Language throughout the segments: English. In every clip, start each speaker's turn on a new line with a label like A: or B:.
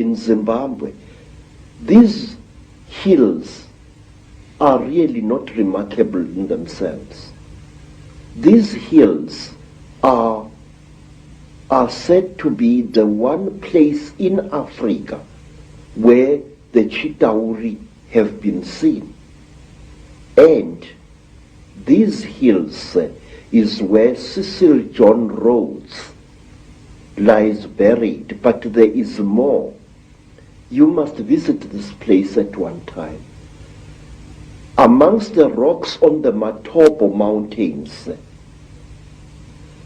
A: in Zimbabwe, these hills are really not remarkable in themselves. These hills are said to be the one place in Africa where the Chitauri have been seen. And these hills is where Cecil John Rhodes lies buried, but there is more. You must visit this place at one time. Amongst the rocks on the Matopo Mountains,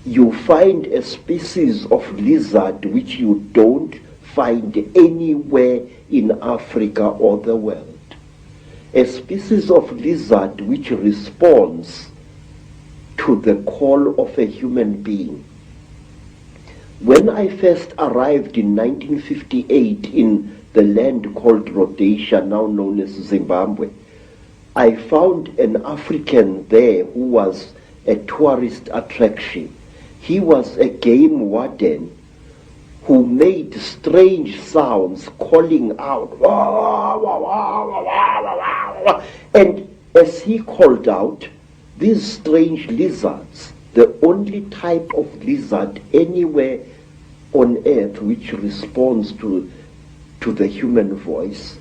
A: you find a species of lizard which you don't find anywhere in Africa or the world. A species of lizard which responds to the call of a human being. When I first arrived in 1958 in the land called Rhodesia, now known as Zimbabwe, I found an African there who was a tourist attraction. He was a game warden who made strange sounds calling out, and as he called out, these strange lizards, the only type of lizard anywhere on earth which responds to the human voice,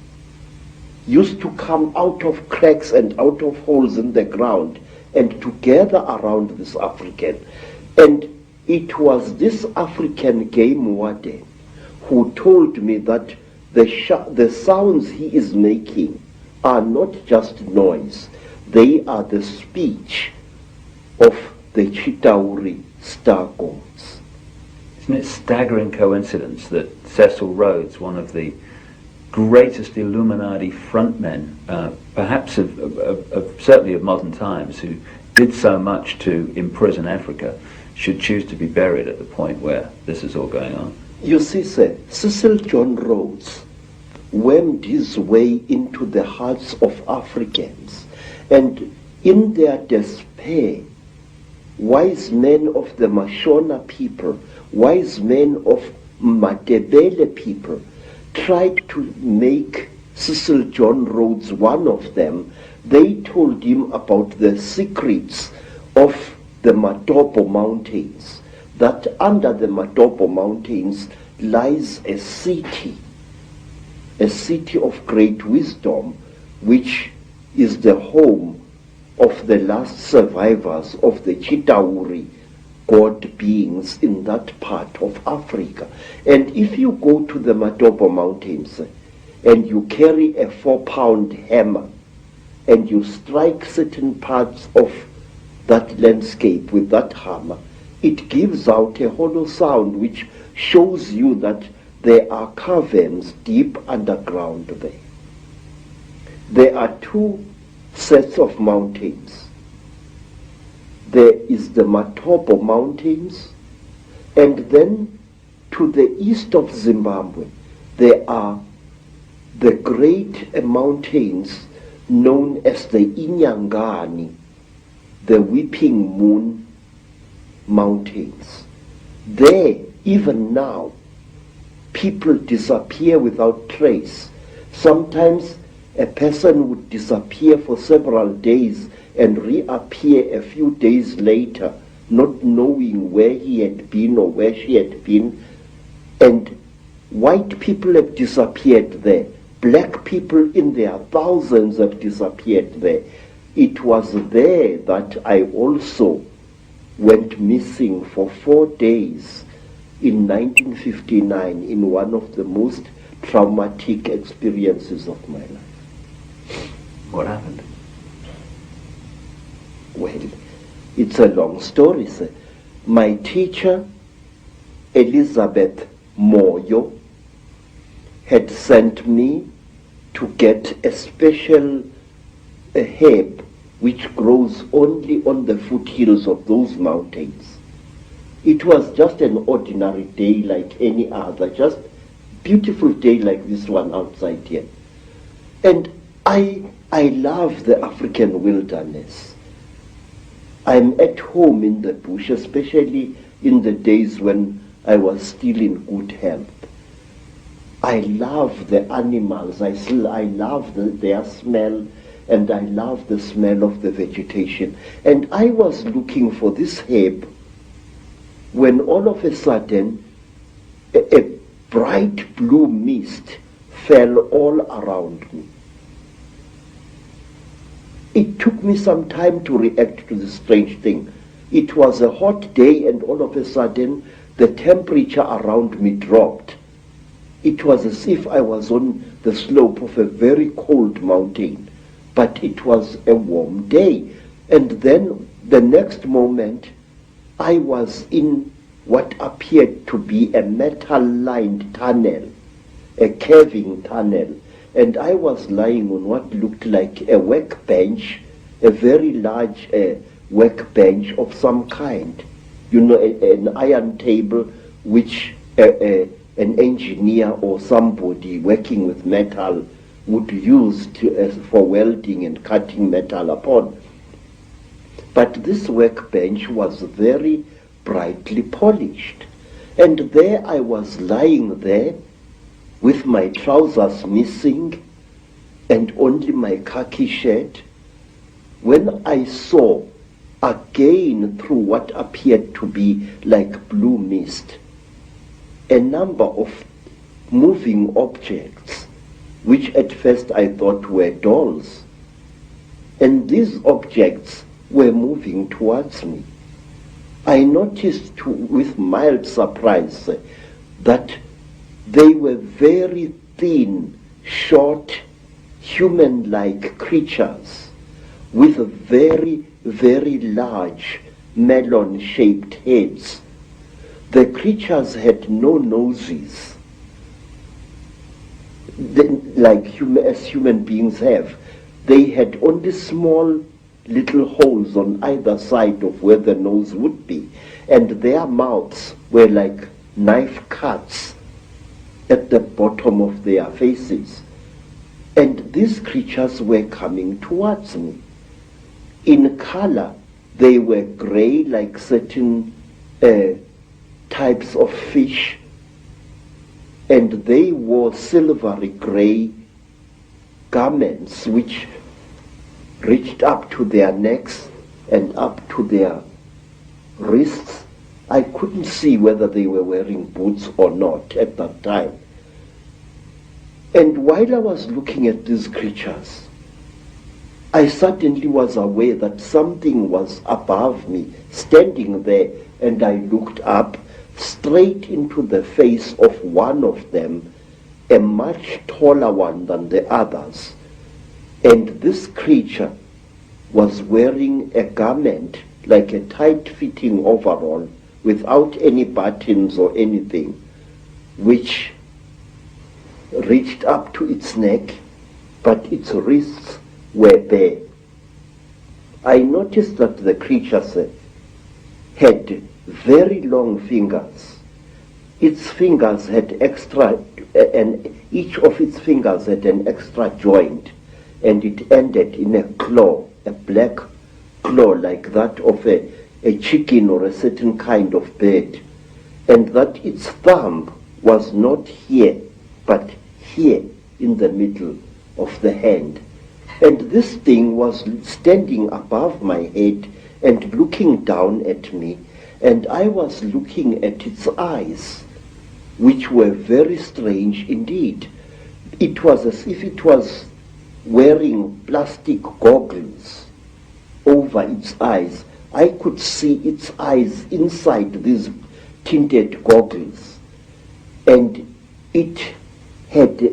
A: used to come out of cracks and out of holes in the ground and to gather around this African. And it was this African game warden who told me that the sounds he is making are not just noise, they are the speech of the Chitauri star gods.
B: Isn't it a staggering coincidence that Cecil Rhodes, one of the greatest Illuminati frontmen, perhaps certainly of modern times, who did so much to imprison Africa, should choose to be buried at the point where this is all going on?
A: You see, sir, Cecil John Rhodes wormed his way into the hearts of Africans, and in their despair, wise men of the Mashona people, wise men of Matebele people, tried to make Cecil John Rhodes one of them. They told him about the secrets of the Matopo Mountains, that under the Matopo Mountains lies a city of great wisdom, which is the home of the last survivors of the Chitauri god beings in that part of Africa. And if you go to the Matopo Mountains and you carry a 4-pound hammer and you strike certain parts of that landscape with that hammer, it gives out a hollow sound which shows you that there are caverns deep underground there. There are two sets of mountains. There is the Matopo Mountains, and then to the east of Zimbabwe there are the great mountains known as the Inyangani, the Weeping Moon Mountains. There, even now, people disappear without trace. Sometimes a person would disappear for several days and reappear a few days later, not knowing where he had been or where she had been. And white people have disappeared there. Black people in their thousands have disappeared there. It was there that I also went missing for 4 days in 1959 in one of the most traumatic experiences of my life.
B: What happened?
A: Well, it's a long story, sir. My teacher, Elizabeth Moyo, had sent me to get a special herb which grows only on the foothills of those mountains. It was just an ordinary day like any other, just beautiful day like this one outside here. And I love the African wilderness. I'm at home in the bush, especially in the days when I was still in good health. I love the animals. I love their smell, and I love the smell of the vegetation. And I was looking for this herb when all of a sudden a bright blue mist fell all around me. It took me some time to react to this strange thing. It was a hot day, and all of a sudden the temperature around me dropped. It was as if I was on the slope of a very cold mountain, but it was a warm day. And then the next moment I was in what appeared to be a metal-lined tunnel, a caving tunnel, and I was lying on what looked like a workbench, a very large workbench of some kind. You know, an iron table which an engineer or somebody working with metal would use for welding and cutting metal upon. But this workbench was very brightly polished. And there I was lying there with my trousers missing and only my khaki shirt, when I saw again through what appeared to be like blue mist a number of moving objects, which at first I thought were dolls. And these objects were moving towards me. I noticed with mild surprise that they were very thin, short, human-like creatures with very, very large melon-shaped heads. The creatures had no noses, as human beings have. They had only small little holes on either side of where the nose would be, and their mouths were like knife cuts at the bottom of their faces. And these creatures were coming towards me. In color, they were gray, like certain types of fish, and they wore silvery gray garments which reached up to their necks and up to their wrists. I couldn't see whether they were wearing boots or not at that time. And while I was looking at these creatures, I suddenly was aware that something was above me, standing there, and I looked up straight into the face of one of them, a much taller one than the others. And this creature was wearing a garment like a tight-fitting overall without any buttons or anything, which reached up to its neck, but its wrists were bare. I noticed that the creatures had very long fingers. Its fingers had and each of its fingers had an extra joint, and it ended in a claw, a black claw like that of a chicken or a certain kind of bird, and that its thumb was not here, but here in the middle of the hand. And this thing was standing above my head and looking down at me, and I was looking at its eyes, which were very strange indeed. It was as if it was wearing plastic goggles over its eyes. I could see its eyes inside these tinted goggles, and it had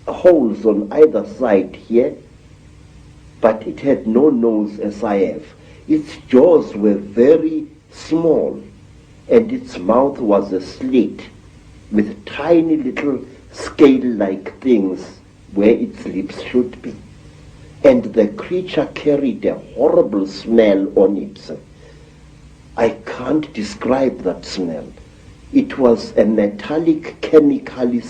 A: holes on either side here, but it had no nose as I have. Its jaws were very small, and its mouth was a slit with tiny little scale-like things where its lips should be. And the creature carried a horrible smell on it. I can't describe that smell. It was a metallic, chemically